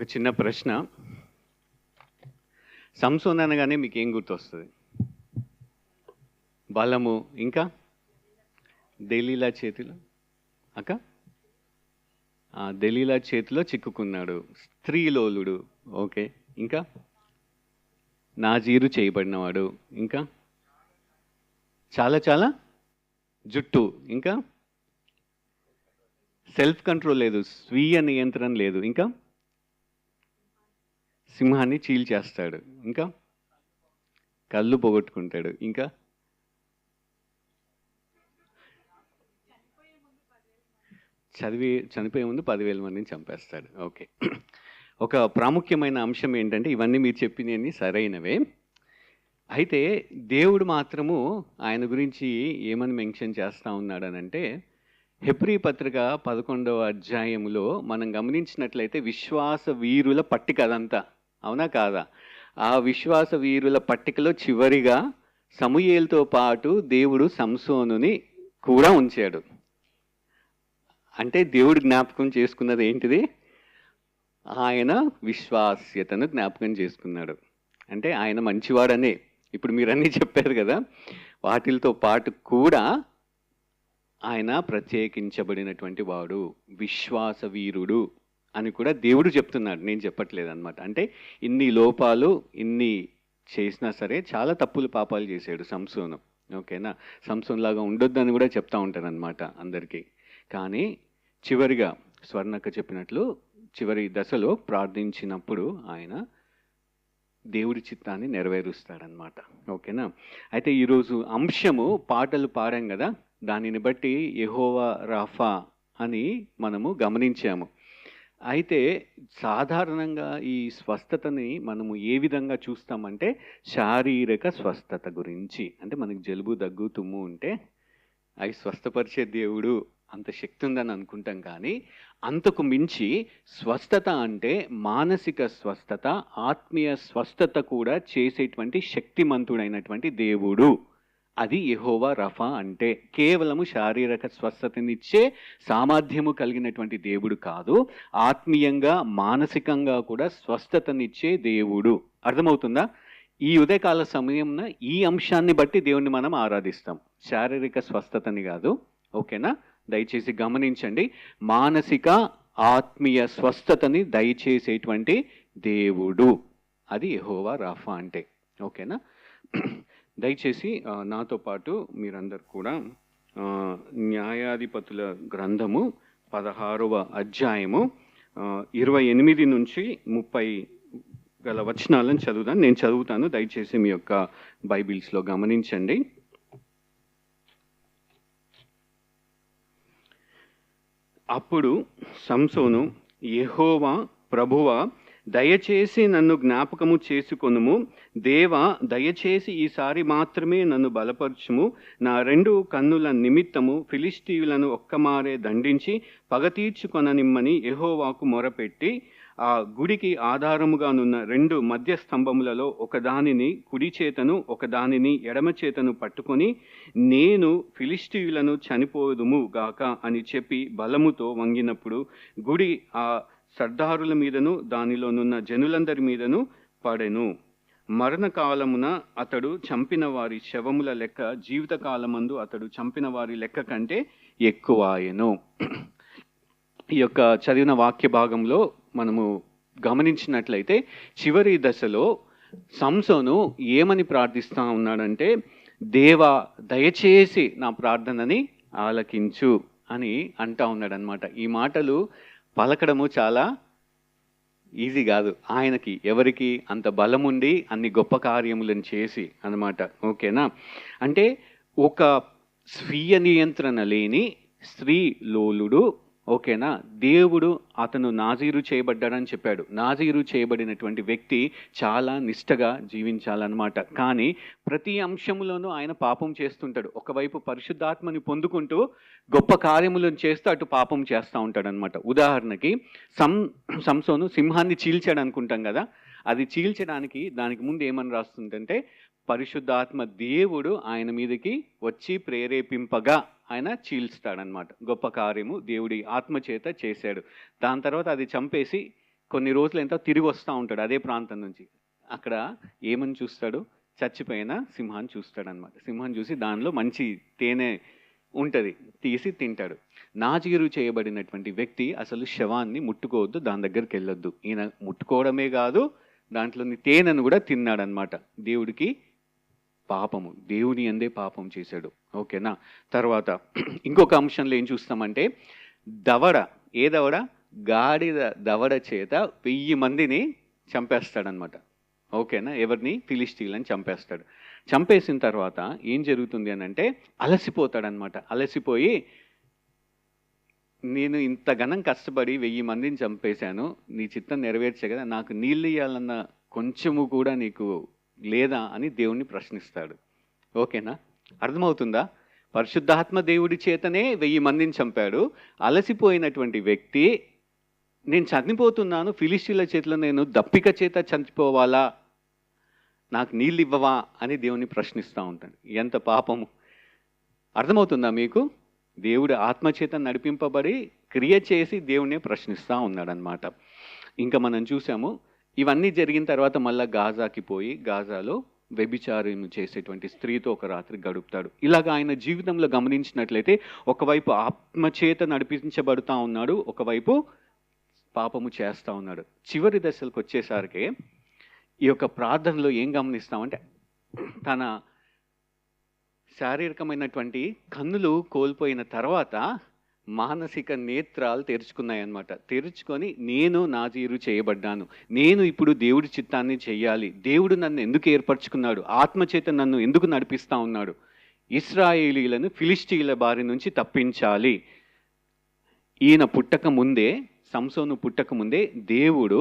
ఒక చిన్న ప్రశ్న. సంసోన్ అనగానే మీకేం గుర్తొస్తుంది? బలము, ఇంకా దెలీలా చేతిలో అక్క దెలీలా చేతిలో చిక్కుకున్నాడు, స్త్రీలోలుడు, ఓకే, ఇంకా నాజీరు చేయబడినవాడు, ఇంకా చాలా చాలా జుట్టు, ఇంకా సెల్ఫ్ కంట్రోల్ లేదు, స్వీయ నియంత్రణ లేదు, ఇంకా సింహాన్ని చీల్చేస్తాడు, ఇంకా కళ్ళు పోగొట్టుకుంటాడు, ఇంకా చనిపోయే ముందు 10,000 మందిని చంపేస్తాడు. ఓకే, ఒక ప్రాముఖ్యమైన అంశం ఏంటంటే ఇవన్నీ మీరు చెప్పినవన్నీ సరైనవే. అయితే దేవుడు మాత్రము ఆయన గురించి ఏమని మెన్షన్ చేస్తూ ఉన్నాడనంటే, హెబ్రీ పత్రిక 11వ అధ్యాయంలో మనం గమనించినట్లయితే విశ్వాస వీరుల పట్టిక అదంతా, అవునా కాదా? ఆ విశ్వాస వీరుల పట్టికలో చివరిగా సమూయేలుతో పాటు దేవుడు సంసోనుని కూడా ఉంచాడు. అంటే దేవుడు జ్ఞాపకం చేసుకున్నది ఏంటిది? ఆయన విశ్వాస్యతను జ్ఞాపకం చేసుకున్నాడు. అంటే ఆయన మంచివాడనే ఇప్పుడు మీరన్నీ చెప్పారు కదా, వాటితో పాటు కూడా ఆయన ప్రత్యేకించబడినటువంటి వాడు, విశ్వాస వీరుడు అని కూడా దేవుడు చెప్తున్నాడు, నేను చెప్పట్లేదు అనమాట. అంటే ఇన్ని లోపాలు ఇన్ని చేసినా సరే చాలా తప్పులు పాపాలు చేశాడు సంసోను, ఓకేనా? సంసోన్ లాగా ఉండొద్దని కూడా చెప్తా ఉంటాను అనమాట అందరికీ. కానీ చివరిగా స్వర్ణక్క చెప్పినట్లు చివరి దశలో ప్రార్థించినప్పుడు ఆయన దేవుడి చిత్తాన్ని నెరవేరుస్తాడనమాట, ఓకేనా? అయితే ఈరోజు అంశము పాటలు పాడాం కదా, దానిని బట్టి యెహోవా రాఫా అని మనము గమనించాము. అయితే సాధారణంగా ఈ స్వస్థతని మనము ఏ విధంగా చూస్తామంటే శారీరక స్వస్థత గురించి. అంటే మనకి జలుబు దగ్గు తుమ్ము ఉంటే అవి స్వస్థపరిచే దేవుడు అంత శక్తి ఉందని అనుకుంటాం, కానీ అంతకు మించి స్వస్థత అంటే మానసిక స్వస్థత, ఆత్మీయ స్వస్థత కూడా చేసేటువంటి శక్తిమంతుడైనటువంటి దేవుడు. అది యెహోవా రఫా అంటే. కేవలము శారీరక స్వస్థతనిచ్చే సామర్థ్యము కలిగినటువంటి దేవుడు కాదు, ఆత్మీయంగా మానసికంగా కూడా స్వస్థతనిచ్చే దేవుడు. అర్థమవుతుందా? ఈ ఉదయకాల సమయంలో ఈ అంశాన్ని బట్టి దేవుణ్ణి మనం ఆరాధిస్తాం, శారీరక స్వస్థతని కాదు, ఓకేనా? దయచేసి గమనించండి, మానసిక ఆత్మీయ స్వస్థతని దయచేసేటువంటి దేవుడు, అది యెహోవా రాఫా అంటే, ఓకేనా? దయచేసి నాతో పాటు మీరందరూ కూడా న్యాయాధిపతుల గ్రంథము 16వ అధ్యాయము 28 నుంచి 30 గల వచనాలను చదువుదాం. నేను చదువుతాను, దయచేసి మీ యొక్క బైబిల్స్లో గమనించండి. అప్పుడు సంసోను, యెహోవా ప్రభువా, దయచేసి నన్ను జ్ఞాపకము చేసుకొనుము, దేవా దయచేసి ఈసారి మాత్రమే నన్ను బలపరచుము, నా 2 కన్నుల నిమిత్తము ఫిలిష్తీయులను ఒక్కమారే దండించి పగ తీర్చుకొననిమ్మని యెహోవాకు మొరపెట్టి, ఆ గుడికి ఆధారముగానున్న 2 మధ్య స్తంభములలో ఒకదానిని కుడి చేతను ఒకదానిని ఎడమ చేతను పట్టుకొని, నేను ఫిలిష్తీయులను చనిపోదుము గాక అని చెప్పి బలముతో వంగినప్పుడు గుడి ఆ సర్దారుల మీదను దానిలోనున్న జనులందరి మీదను పడెను. మరణకాలమున అతడు చంపిన వారి శవముల లెక్క జీవితకాలమందు అతడు చంపిన వారి లెక్క కంటే ఎక్కువాయెను. ఈ యొక్క చదివిన వాక్య భాగంలో మనము గమనించినట్లయితే చివరి దశలో సంసోను ఏమని ప్రార్థిస్తూ ఉన్నాడంటే, దేవా దయచేసి నా ప్రార్థనని ఆలకించు అని అంటా ఉన్నాడనమాట. ఈ మాటలు పలకడము చాలా ఈజీ కాదు ఆయనకి, ఎవరికి అంత బలముండి అన్ని గొప్ప కార్యములను చేసి అన్నమాట, ఓకేనా? అంటే ఒక స్వీయ నియంత్రణ లేని స్త్రీ లోలుడు, ఓకేనా? దేవుడు అతను నాజీరు చేయబడ్డాడని చెప్పాడు. నాజీరు చేయబడినటువంటి వ్యక్తి చాలా నిష్టగా జీవించాలన్నమాట. కానీ ప్రతి అంశంలోనూ ఆయన పాపం చేస్తుంటాడు. ఒకవైపు పరిశుద్ధాత్మని పొందుకుంటూ గొప్ప కార్యములను చేస్తూ అటు పాపం చేస్తూ ఉంటాడనమాట. ఉదాహరణకి సంసోను సింహాన్ని చీల్చాడు అనుకుంటాం కదా, అది చీల్చడానికి దానికి ముందు ఏమని రాస్తుందంటే, పరిశుద్ధాత్మ దేవుడు ఆయన మీదకి వచ్చి ప్రేరేపింపగా ఆయన చీల్స్తాడనమాట. గొప్ప కార్యము దేవుడి ఆత్మచేత చేశాడు. దాని తర్వాత అది చంపేసి కొన్ని రోజులు ఎంత తిరిగి వస్తూ ఉంటాడు అదే ప్రాంతం నుంచి. అక్కడ ఏమని చూస్తాడు? చచ్చిపోయిన సింహాన్ని చూస్తాడనమాట. సింహాన్ని చూసి దానిలో మంచి తేనె ఉంటుంది, తీసి తింటాడు. నాజీరు చేయబడినటువంటి వ్యక్తి అసలు శవాన్ని ముట్టుకోవద్దు, దాని దగ్గరికి వెళ్ళొద్దు. ఈయన ముట్టుకోవడమే కాదు, దాంట్లోని తేనెను కూడా తిన్నాడనమాట. దేవుడికి పాపము, దేవుని అందే పాపం చేశాడు. ఓకేనా? తర్వాత ఇంకొక అంశంలో ఏం చూస్తామంటే దవడ, ఏ దవడ? గాడిద దవడ చేత 1000 మందిని చంపేస్తాడనమాట. ఓకేనా? ఎవరిని? ఫిలిష్తీయులని చంపేస్తాడు. చంపేసిన తర్వాత ఏం జరుగుతుంది అని అంటే అలసిపోతాడనమాట. అలసిపోయి నేను ఇంత ఘనం కష్టపడి 1000 మందిని చంపేశాను, నీ చిత్తం నెరవేర్చే కదా, నాకు నీళ్ళు ఇవ్వాలన్న కొంచెము కూడా నీకు లేదా అని దేవుణ్ణి ప్రశ్నిస్తాడు. ఓకేనా? అర్థమవుతుందా? పరిశుద్ధాత్మ దేవుడి చేతనే 1000 మందిని చంపాడు. అలసిపోయినటువంటి వ్యక్తి నేను చనిపోతున్నాను, ఫిలిష్తీయుల చేతిలో నేను దప్పిక చేత చనిపోవాలా, నాకు నీళ్ళు ఇవ్వవా అని దేవుని ప్రశ్నిస్తూ ఉంటాడు. ఎంత పాపము! అర్థమవుతుందా మీకు? దేవుడు ఆత్మచేత నడిపింపబడి క్రియ చేసి దేవుణ్ణే ప్రశ్నిస్తూ ఉన్నాడనమాట. ఇంకా మనం చూసాము, ఇవన్నీ జరిగిన తర్వాత మళ్ళీ గాజాకి పోయి గాజాలో వ్యభిచారం చేసేటువంటి స్త్రీతో ఒక రాత్రి గడుపుతాడు. ఇలాగ ఆయన జీవితంలో గమనించినట్లయితే ఒకవైపు ఆత్మచేత నడిపించబడుతూ ఉన్నాడు, ఒకవైపు పాపము చేస్తూ ఉన్నాడు. చివరి దశలకు వచ్చేసరికి ఈ యొక్క ప్రార్థనలో ఏం గమనిస్తామంటే తన శారీరకమైనటువంటి కన్నులు కోల్పోయిన తర్వాత మానసిక నేత్రాలు తెరుచుకున్నాయన్నమాట. తెరుచుకొని నేను నాజీరు చేయబడ్డాను, నేను ఇప్పుడు దేవుడి చిత్తాన్ని చెయ్యాలి, దేవుడు నన్ను ఎందుకు ఏర్పరచుకున్నాడు, ఆత్మచేత నన్ను ఎందుకు నడిపిస్తూ ఉన్నాడు, ఇశ్రాయేలీలను ఫిలిష్తీయుల బారి నుంచి తప్పించాలి. ఈయన పుట్టక ముందే, సంసోను పుట్టక ముందే దేవుడు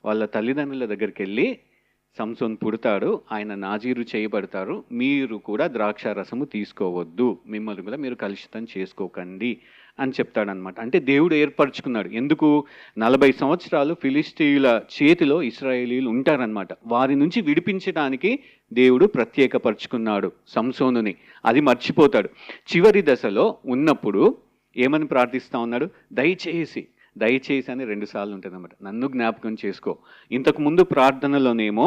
వాళ్ళ తల్లిదండ్రుల దగ్గరికి వెళ్ళి సంసోన్ పుడతాడు, ఆయన నాజీరు చేయబడతారు, మీరు కూడా ద్రాక్షారసము తీసుకోవద్దు, మిమ్మల్ని కూడా మీరు కలుషితం చేసుకోకండి అని చెప్తాడనమాట. అంటే దేవుడు ఏర్పరచుకున్నాడు. ఎందుకు? 40 సంవత్సరాలు ఫిలిష్తీయుల చేతిలో ఇశ్రాయేలీలు ఉంటారనమాట. వారి నుంచి విడిపించడానికి దేవుడు ప్రత్యేకపరుచుకున్నాడు సంసోనుని. అది మర్చిపోతాడు. చివరి దశలో ఉన్నప్పుడు ఏమని ప్రార్థిస్తూ ఉన్నాడు? దయచేసి దయచేసి అని 2 సార్లు ఉంటుంది అన్నమాట. నన్ను జ్ఞాపకం చేసుకో. ఇంతకుముందు ప్రార్థనలోనేమో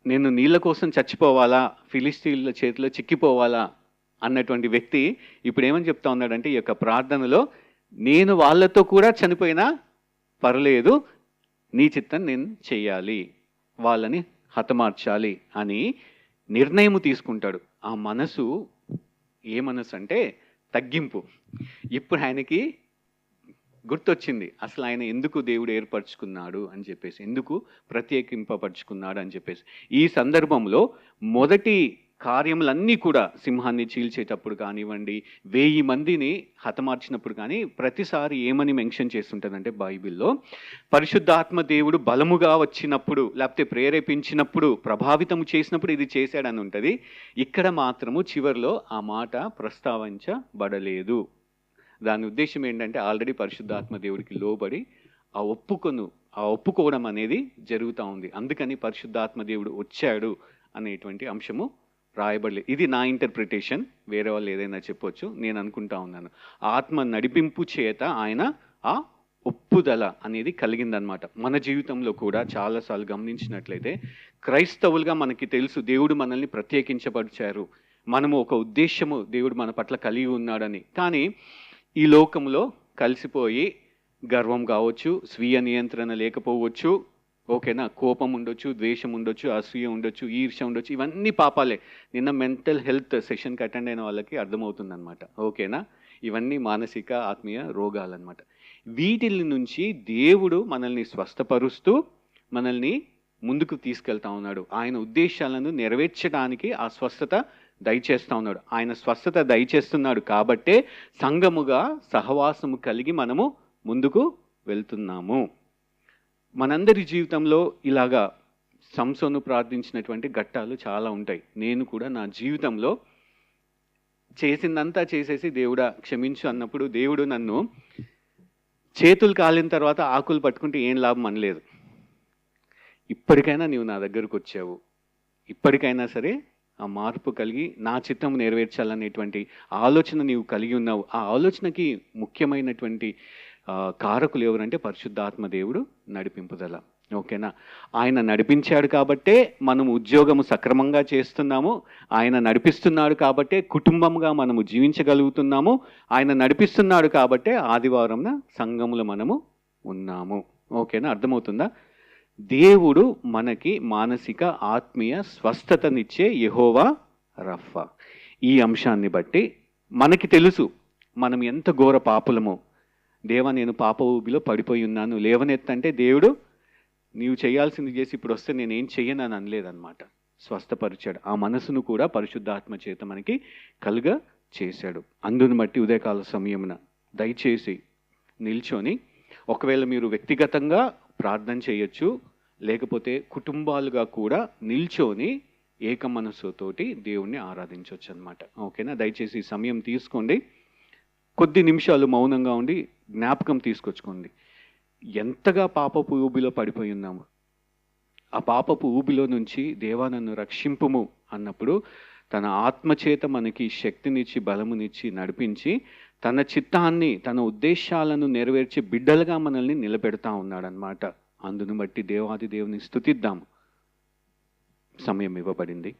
నేను నీళ్ళ కోసం చచ్చిపోవాలా, ఫిలిష్తీయుల చేతిలో చిక్కిపోవాలా అన్నటువంటి వ్యక్తి ఇప్పుడు ఏమని చెప్తా ఉన్నాడంటే ఈ యొక్క ప్రార్థనలో నేను వాళ్ళతో కూడా చనిపోయినా పర్లేదు, నీ చిత్తం నేను చెయ్యాలి, వాళ్ళని హతమార్చాలి అని నిర్ణయం తీసుకుంటాడు. ఆ మనసు ఏ మనసు అంటే తగ్గింపు. ఇప్పుడు ఆయనకి గుర్తొచ్చింది అసలు ఆయన ఎందుకు దేవుడు ఏర్పరచుకున్నాడు అని చెప్పేసి, ఎందుకు ప్రత్యేకింపపరుచుకున్నాడు అని చెప్పేసి. ఈ సందర్భంలో మొదటి కార్యములన్నీ కూడా సింహాన్ని చీల్చేటప్పుడు కానివ్వండి, 1000 మందిని హతమార్చినప్పుడు కానీ ప్రతిసారి ఏమని మెన్షన్ చేస్తుంటుందంటే బైబిల్లో పరిశుద్ధాత్మ దేవుడు బలముగా వచ్చినప్పుడు, లేకపోతే ప్రేరేపించినప్పుడు, ప్రభావితం చేసినప్పుడు ఇది చేశాడని ఉంటుంది. ఇక్కడ మాత్రము చివరిలో ఆ మాట ప్రస్తావించబడలేదు. దాని ఉద్దేశం ఏంటంటే ఆల్రెడీ పరిశుద్ధాత్మ దేవుడికి లోబడి ఆ ఒప్పుకోవడం అనేది జరుగుతూ ఉంది. అందుకని పరిశుద్ధాత్మ దేవుడు వచ్చాడు అనేటువంటి అంశము రాయబడలేదు. ఇది నా ఇంటర్ప్రిటేషన్, వేరే వాళ్ళు ఏదైనా చెప్పొచ్చు, నేను అనుకుంటా ఉన్నాను. ఆత్మ నడిపింపు చేత ఆయన ఆ ఒప్పుదల అనేది కలిగిందనమాట. మన జీవితంలో కూడా చాలాసార్లు గమనించినట్లయితే క్రైస్తవులుగా మనకి తెలుసు దేవుడు మనల్ని ప్రత్యేకించబడిచారు, మనము ఒక ఉద్దేశము దేవుడు మన పట్ల కలిగి ఉన్నాడని. కానీ ఈ లోకంలో కలిసిపోయి గర్వం కావచ్చు, స్వీయ నియంత్రణ లేకపోవచ్చు, ఓకేనా, కోపం ఉండొచ్చు, ద్వేషం ఉండొచ్చు, అసూయ ఉండొచ్చు, ఈర్ష్య ఉండొచ్చు, ఇవన్నీ పాపాలే. నిన్న మెంటల్ హెల్త్ సెషన్కి అటెండ్ అయిన వాళ్ళకి అర్థమవుతుందన్నమాట. ఓకేనా, ఇవన్నీ మానసిక ఆత్మీయ రోగాలన్నమాట. వీటి నుంచి దేవుడు మనల్ని స్వస్థపరుస్తూ మనల్ని ముందుకు తీసుకెళ్తా ఉన్నాడు. ఆయన ఉద్దేశాలను నెరవేర్చడానికి ఆ స్వస్థత దయచేస్తూ ఉన్నాడు. ఆయన స్వస్థత దయచేస్తున్నాడు కాబట్టే సంఘముగా సహవాసము కలిగి మనము ముందుకు వెళ్తున్నాము. మనందరి జీవితంలో ఇలాగా సంసోను ప్రార్థించినటువంటి ఘట్టాలు చాలా ఉంటాయి. నేను కూడా నా జీవితంలో చేసిందంతా చేసేసి దేవుడా క్షమించు అన్నప్పుడు దేవుడు నన్ను చేతులు కాలిన తర్వాత ఆకులు పట్టుకుంటే ఏం లాభం అనలేదు. ఇప్పటికైనా నీవు నా దగ్గరకు వచ్చావు, ఇప్పటికైనా సరే ఆ మార్పు కలిగి నా చిత్తం నెరవేర్చాలనేటువంటి ఆలోచన నీవు కలిగి ఉన్నావు. ఆ ఆలోచనకి ముఖ్యమైనటువంటి కారకులు ఎవరంటే పరిశుద్ధాత్మ దేవుడు నడిపింపుదల. ఓకేనా? ఆయన నడిపించాడు కాబట్టే మనం ఉద్యోగము సక్రమంగా చేస్తున్నాము. ఆయన నడిపిస్తున్నాడు కాబట్టే కుటుంబంగా మనము జీవించగలుగుతున్నాము. ఆయన నడిపిస్తున్నాడు కాబట్టే ఆదివారంన సంఘములో మనము ఉన్నాము. ఓకేనా? అర్థమవుతుందా? దేవుడు మనకి మానసిక ఆత్మీయ స్వస్థతనిచ్చే యెహోవా రఫా. ఈ అంశాన్ని బట్టి మనకి తెలుసు మనం ఎంత ఘోర పాపులమో. దేవా, నేను పాప ఊబిలో పడిపోయి ఉన్నాను, లేవనెత్తంటే దేవుడు నీవు చేయాల్సింది చేసి ఇప్పుడు వస్తే నేనేం చెయ్యను అని అనలేదన్నమాట. స్వస్థపరిచాడు. ఆ మనసును కూడా పరిశుద్ధాత్మ చేత మనకి కలుగ చేశాడు. అందును బట్టి ఉదయకాల సమయమున దయచేసి నిల్చొని, ఒకవేళ మీరు వ్యక్తిగతంగా ప్రార్థన చేయొచ్చు, లేకపోతే కుటుంబాలుగా కూడా నిల్చొని ఏక మనస్సుతోటి దేవుణ్ణి ఆరాధించవచ్చు అనమాట. ఓకేనా? దయచేసి సమయం తీసుకోండి, కొద్ది నిమిషాలు మౌనంగా ఉండి జ్ఞాపకం తీసుకొచ్చుకోండి. ఎంతగా పాపపు ఊబిలో పడిపోయి ఉన్నాము. ఆ పాపపు ఊబిలో నుంచి దేవా నన్ను రక్షింపుము అన్నప్పుడు తన ఆత్మచేత మనకి శక్తినిచ్చి బలమునిచ్చి నడిపించి తన చిత్తాన్ని తన ఉద్దేశాలను నెరవేర్చి బిడ్డలుగా మనల్ని నిలబెడతా ఉన్నాడనమాట. అందును బట్టి దేవాది దేవుని స్తుతిద్దాము. సమయం ఇవ్వబడింది.